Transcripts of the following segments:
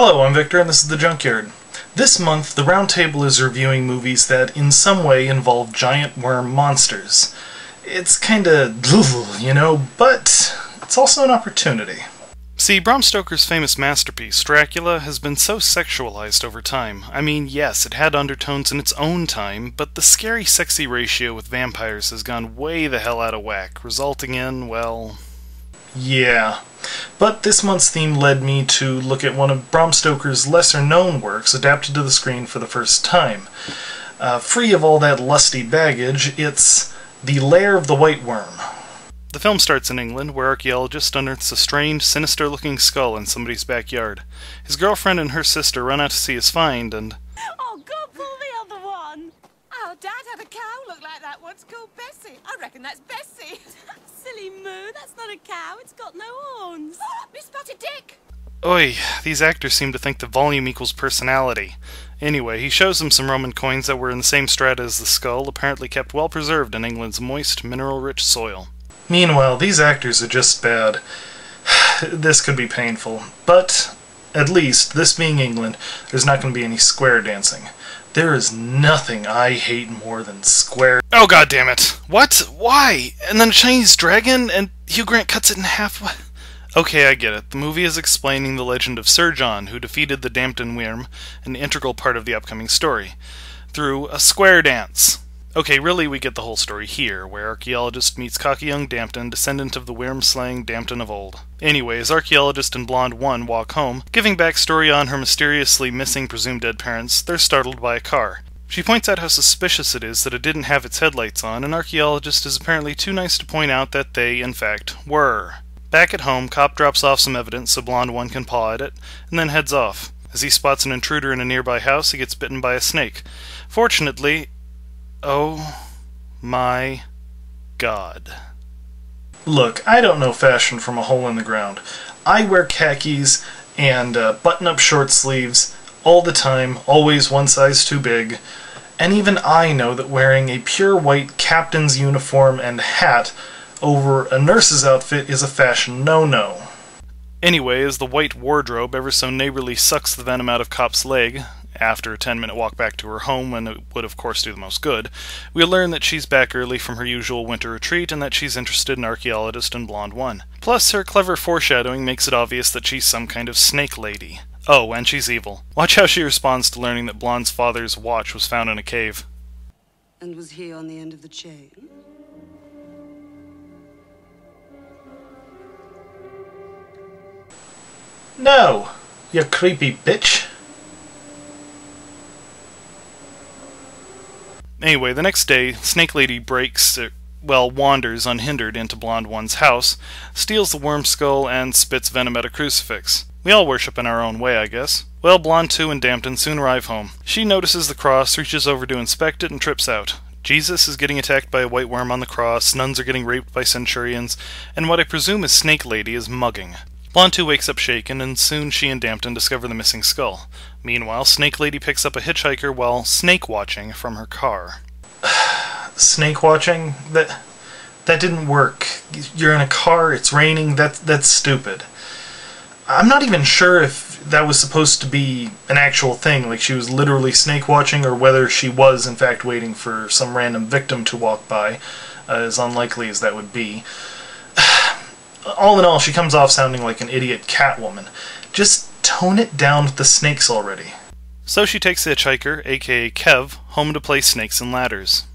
Hello, I'm Victor, and this is The Junkyard. This month, the Roundtable is reviewing movies that in some way involve giant worm monsters. It's kinda you know, but it's also an opportunity. See, Bram Stoker's famous masterpiece, Dracula, has been so sexualized over time. I mean, yes, it had undertones in its own time, but the scary-sexy ratio with vampires has gone way the hell out of whack, resulting in, well... Yeah. But this month's theme led me to look at one of Bram Stoker's lesser-known works adapted to the screen for the first time. Free of all that lusty baggage, it's The Lair of the White Worm. The film starts in England, where archaeologists unearths a strange, sinister-looking skull in somebody's backyard. His girlfriend and her sister run out to see his find, and... Oh, go pull the other one! Our dad had a cow look like that once called Bessie. I reckon that's Bessie. Silly moo, that's not a cow, it's got no horns. Miss Spotted Dick! Oi, these actors seem to think that volume equals personality. Anyway, he shows them some Roman coins that were in the same strata as the skull, apparently kept well preserved in England's moist, mineral-rich soil. Meanwhile, these actors are just bad. This could be painful, but at least, this being England, there's not going to be any square dancing. There is nothing I hate more than square... Oh, goddammit! What? Why? And then a Chinese dragon? And Hugh Grant cuts it in half? What? Okay, I get it. The movie is explaining the legend of Sir John, who defeated the Dampton Worm, an integral part of the upcoming story, through a square dance. Okay, really, we get the whole story here, where archaeologist meets cocky young Dampton, descendant of the worm-slaying Dampton of old. Anyway, as archaeologist and Blonde 1 walk home, giving backstory on her mysteriously missing presumed dead parents, they're startled by a car. She points out how suspicious it is that it didn't have its headlights on, and archaeologist is apparently too nice to point out that they, in fact, were. Back at home, Cop drops off some evidence so Blonde 1 can paw at it, and then heads off. As he spots an intruder in a nearby house, he gets bitten by a snake. Fortunately... oh my God. Look, I don't know fashion from a hole in the ground. I wear khakis and button-up short sleeves all the time, always one size too big, and even I know that wearing a pure white captain's uniform and hat over a nurse's outfit is a fashion no-no. Anyway, as the white wardrobe ever so neighborly sucks the venom out of Cop's leg, after a 10-minute walk back to her home when it would of course do the most good, we learn that she's back early from her usual winter retreat and that she's interested in archaeologist and Blonde 1. Plus, her clever foreshadowing makes it obvious that she's some kind of snake lady. Oh, and she's evil. Watch how she responds to learning that Blonde's father's watch was found in a cave. And was he on the end of the chain? No, you creepy bitch. Anyway, the next day, Snake Lady wanders unhindered into Blonde 1's house, steals the worm skull, and spits venom at a crucifix. We all worship in our own way, I guess. Well, Blonde 2 and Dampton soon arrive home. She notices the cross, reaches over to inspect it, and trips out. Jesus is getting attacked by a white worm on the cross, nuns are getting raped by centurions, and what I presume is Snake Lady is mugging. Blonde 2 wakes up shaken, and soon she and Dampton discover the missing skull. Meanwhile, Snake Lady picks up a hitchhiker while snake-watching from her car. Snake-watching? That didn't work. You're in a car, it's raining, that's stupid. I'm not even sure if that was supposed to be an actual thing, like she was literally snake-watching, or whether she was, in fact, waiting for some random victim to walk by, as unlikely as that would be. All in all, she comes off sounding like an idiot Catwoman. Just tone it down with the snakes already. So she takes the hitchhiker, aka Kev, home to play snakes and ladders.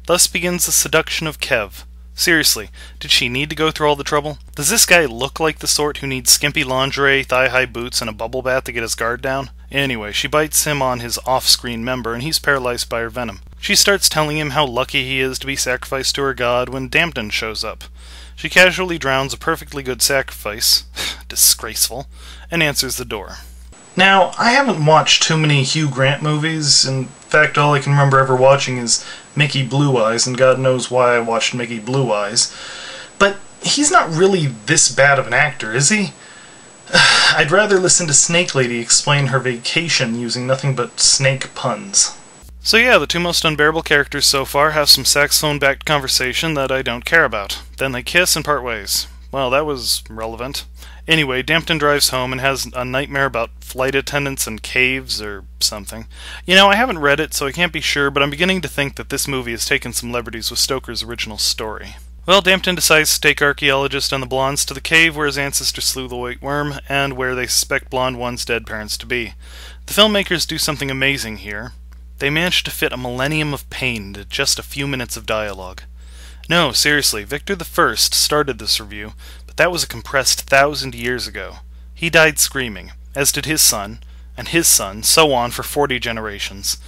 Thus begins the seduction of Kev. Seriously, did she need to go through all the trouble? Does this guy look like the sort who needs skimpy lingerie, thigh-high boots, and a bubble bath to get his guard down? Anyway, she bites him on his off-screen member, and he's paralyzed by her venom. She starts telling him how lucky he is to be sacrificed to her god when Dampton shows up. She casually drowns a perfectly good sacrifice, disgraceful, and answers the door. Now, I haven't watched too many Hugh Grant movies. In fact, all I can remember ever watching is Mickey Blue Eyes, and God knows why I watched Mickey Blue Eyes. But he's not really this bad of an actor, is he? I'd rather listen to Snake Lady explain her vacation using nothing but snake puns. So yeah, the two most unbearable characters so far have some saxophone-backed conversation that I don't care about. Then they kiss and part ways. Well, that was relevant. Anyway, Dampton drives home and has a nightmare about flight attendants and caves or something. You know, I haven't read it, so I can't be sure, but I'm beginning to think that this movie has taken some liberties with Stoker's original story. Well, Dampton decides to take Archaeologist and the Blondes to the cave where his ancestors slew the White Worm, and where they suspect Blonde One's dead parents to be. The filmmakers do something amazing here. They manage to fit a millennium of pain into just a few minutes of dialogue. No, seriously, Victor I started this review, but that was a compressed 1,000 years ago. He died screaming, as did his son, and his son, so on for 40 generations,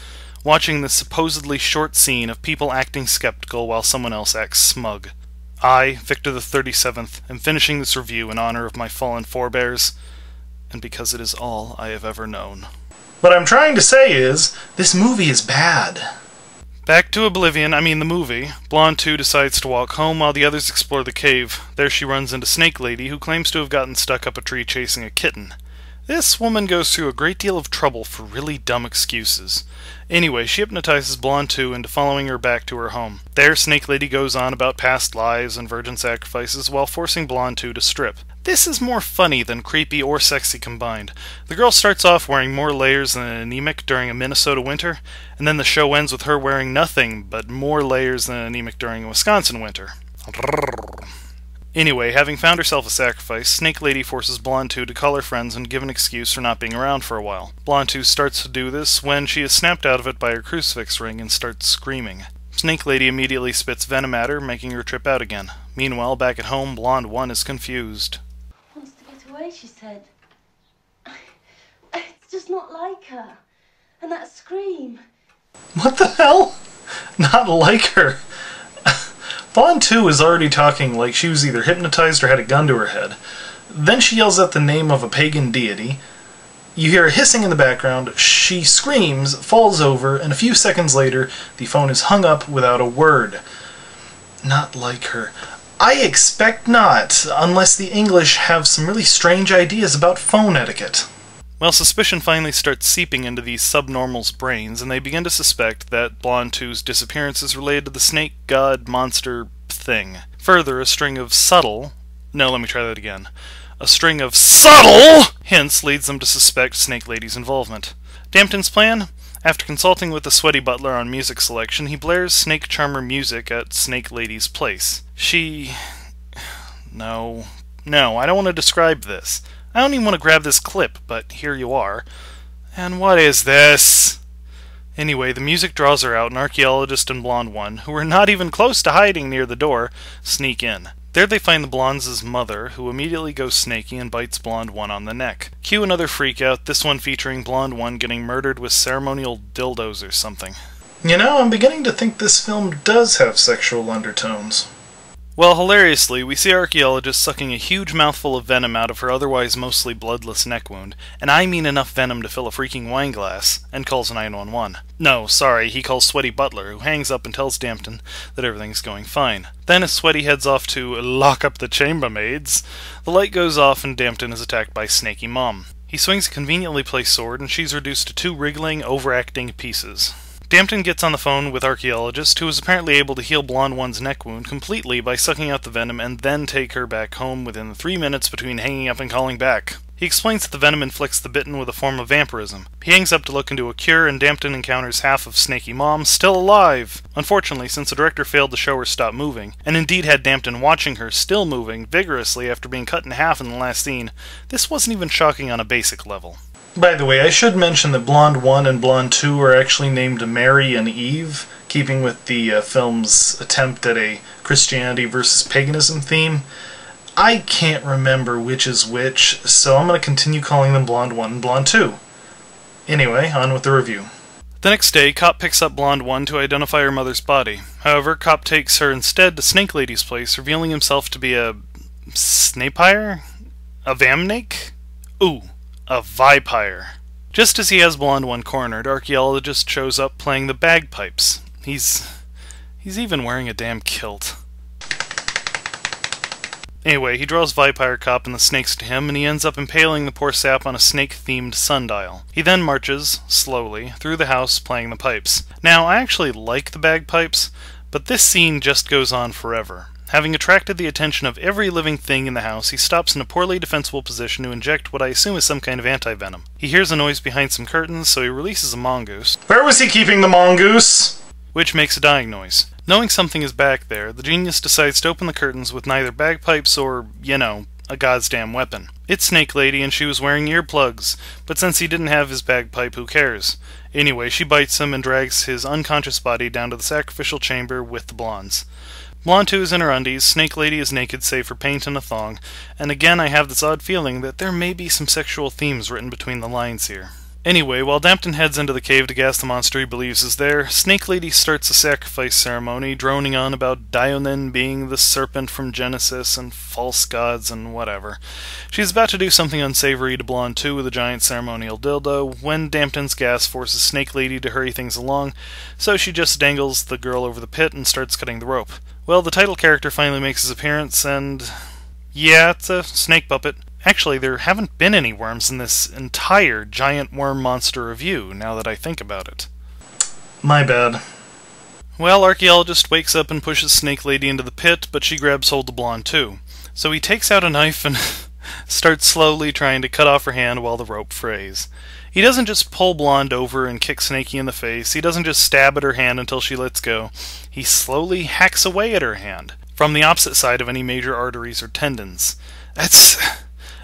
watching this supposedly short scene of people acting skeptical while someone else acts smug. I, Victor the 37th, am finishing this review in honor of my fallen forebears, and because it is all I have ever known. What I'm trying to say is, this movie is bad. Back to Oblivion, I mean the movie. Blonde 2 decides to walk home while the others explore the cave. There she runs into Snake Lady, who claims to have gotten stuck up a tree chasing a kitten. This woman goes through a great deal of trouble for really dumb excuses. Anyway, she hypnotizes Blonde 2 into following her back to her home. There, Snake Lady goes on about past lives and virgin sacrifices while forcing Blonde 2 to strip. This is more funny than creepy or sexy combined. The girl starts off wearing more layers than an anemic during a Minnesota winter, and then the show ends with her wearing nothing but more layers than an anemic during a Wisconsin winter. Anyway, having found herself a sacrifice, Snake Lady forces Blonde 2 to call her friends and give an excuse for not being around for a while. Blonde 2 starts to do this when she is snapped out of it by her crucifix ring and starts screaming. Snake Lady immediately spits venom at her, making her trip out again. Meanwhile, back at home, Blonde 1 is confused. Wants to get away, she said. It's just not like her. And that scream. What the hell? Not like her. Blonde 2 is already talking like she was either hypnotized or had a gun to her head. Then she yells out the name of a pagan deity. You hear a hissing in the background, she screams, falls over, and a few seconds later, the phone is hung up without a word. Not like her. I expect not, unless the English have some really strange ideas about phone etiquette. Well, suspicion finally starts seeping into these subnormals' brains, and they begin to suspect that Blonde 2's disappearance is related to the snake god monster thing. Further, a string of subtle hints leads them to suspect Snake Lady's involvement. Dampton's plan? After consulting with the sweaty butler on music selection, he blares Snake Charmer music at Snake Lady's place. No, I don't want to describe this. I don't even want to grab this clip, but here you are. And what is this? Anyway, the music draws her out, and Archaeologist and Blonde 1, who are not even close to hiding near the door, sneak in. There they find the Blondes' mother, who immediately goes snaky and bites Blonde 1 on the neck. Cue another freakout, this one featuring Blonde 1 getting murdered with ceremonial dildos or something. You know, I'm beginning to think this film does have sexual undertones. Well, hilariously, we see Archaeologist sucking a huge mouthful of venom out of her otherwise mostly bloodless neck wound, and I mean enough venom to fill a freaking wine glass, and calls 911. No, sorry, he calls Sweaty Butler, who hangs up and tells Dampton that everything's going fine. Then as Sweaty heads off to lock up the chambermaids, the light goes off and Dampton is attacked by Snaky Mom. He swings a conveniently placed sword, and she's reduced to 2 wriggling, overacting pieces. Dampton gets on the phone with Archaeologist, who is apparently able to heal Blonde 1's neck wound completely by sucking out the venom and then take her back home within the 3 minutes between hanging up and calling back. He explains that the venom inflicts the bitten with a form of vampirism. He hangs up to look into a cure, and Dampton encounters half of Snaky Mom still alive! Unfortunately, since the director failed to show her stop moving, and indeed had Dampton watching her still moving vigorously after being cut in half in the last scene, this wasn't even shocking on a basic level. By the way, I should mention that Blonde 1 and Blonde 2 are actually named Mary and Eve, keeping with the film's attempt at a Christianity versus paganism theme. I can't remember which is which, so I'm going to continue calling them Blonde 1 and Blonde 2. Anyway, on with the review. The next day, Cop picks up Blonde 1 to identify her mother's body. However, Cop takes her instead to Snake Lady's place, revealing himself to be a snapire? A vamnake? Ooh. A vipire. Just as he has Blonde 1 cornered, Archaeologist shows up playing the bagpipes. He's even wearing a damn kilt. Anyway, he draws Vipire Cop and the snakes to him, and he ends up impaling the poor sap on a snake-themed sundial. He then marches, slowly, through the house playing the pipes. Now, I actually like the bagpipes, but this scene just goes on forever. Having attracted the attention of every living thing in the house, he stops in a poorly defensible position to inject what I assume is some kind of anti-venom. He hears a noise behind some curtains, so he releases a mongoose. Where was he keeping the mongoose? Which makes a dying noise. Knowing something is back there, the genius decides to open the curtains with neither bagpipes or, a goddamn weapon. It's Snake Lady, and she was wearing earplugs, but since he didn't have his bagpipe, who cares? Anyway, she bites him and drags his unconscious body down to the sacrificial chamber with the blondes. Blonde 2 is in her undies, Snake Lady is naked save for paint and a thong, and again I have this odd feeling that there may be some sexual themes written between the lines here. Anyway, while Dampton heads into the cave to gas the monster he believes is there, Snake Lady starts a sacrifice ceremony, droning on about Dionin being the serpent from Genesis and false gods and whatever. She's about to do something unsavory to Blonde 2 with a giant ceremonial dildo, when Dampton's gas forces Snake Lady to hurry things along, so she just dangles the girl over the pit and starts cutting the rope. Well, the title character finally makes his appearance, and yeah, it's a snake puppet. Actually, there haven't been any worms in this entire giant worm monster review, now that I think about it. My bad. Well, Archaeologist wakes up and pushes Snake Lady into the pit, but she grabs hold of Blonde too. So he takes out a knife and starts slowly trying to cut off her hand while the rope frays. He doesn't just pull Blonde over and kick Snakey in the face, he doesn't just stab at her hand until she lets go. He slowly hacks away at her hand, from the opposite side of any major arteries or tendons.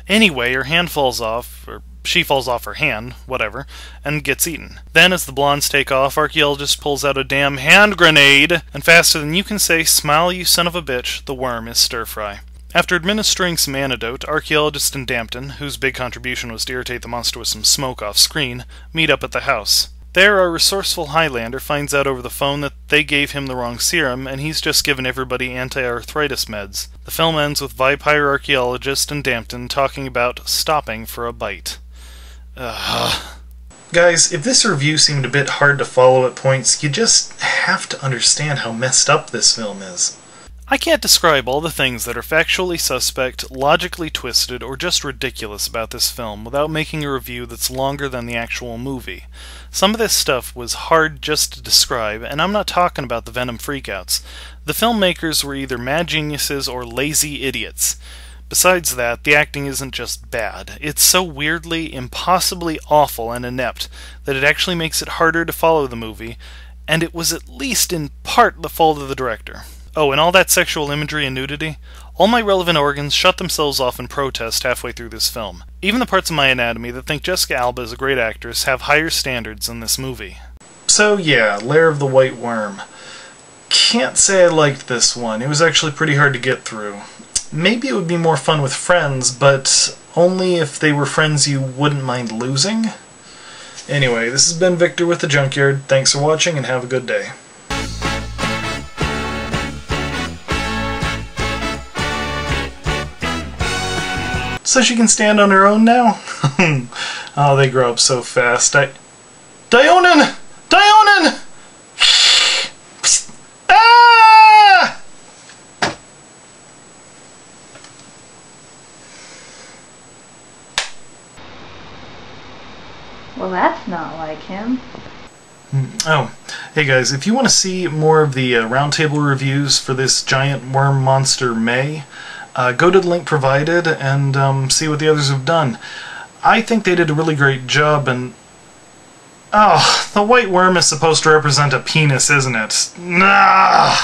Anyway, her hand falls off, or she falls off her hand, whatever, and gets eaten. Then, as the blondes take off, Archaeologist pulls out a damn hand grenade, and faster than you can say, "Smile, you son of a bitch," the worm is stir-fry. After administering some antidote, Archaeologist and Dampton, whose big contribution was to irritate the monster with some smoke off-screen, meet up at the house. There, our resourceful Highlander finds out over the phone that they gave him the wrong serum, and he's just given everybody anti-arthritis meds. The film ends with Vampire Archaeologist and Dampton talking about stopping for a bite. Guys, if this review seemed a bit hard to follow at points, you just have to understand how messed up this film is. I can't describe all the things that are factually suspect, logically twisted, or just ridiculous about this film without making a review that's longer than the actual movie. Some of this stuff was hard just to describe, and I'm not talking about the Venom freakouts. The filmmakers were either mad geniuses or lazy idiots. Besides that, the acting isn't just bad. It's so weirdly, impossibly awful and inept that it actually makes it harder to follow the movie, and it was at least in part the fault of the director. Oh, and all that sexual imagery and nudity? All my relevant organs shut themselves off in protest halfway through this film. Even the parts of my anatomy that think Jessica Alba is a great actress have higher standards than this movie. So yeah, Lair of the White Worm. Can't say I liked this one. It was actually pretty hard to get through. Maybe it would be more fun with friends, but only if they were friends you wouldn't mind losing. Anyway, this has been Victor with the Junkyard. Thanks for watching and have a good day. So she can stand on her own now? Oh, they grow up so fast. Dionin! Dionin! Ah! Well, that's not like him. Oh, hey guys, if you want to see more of the Roundtable reviews for this giant worm monster May, go to the link provided and see what the others have done. I think they did a really great job, and... oh, the white worm is supposed to represent a penis, isn't it? Nah!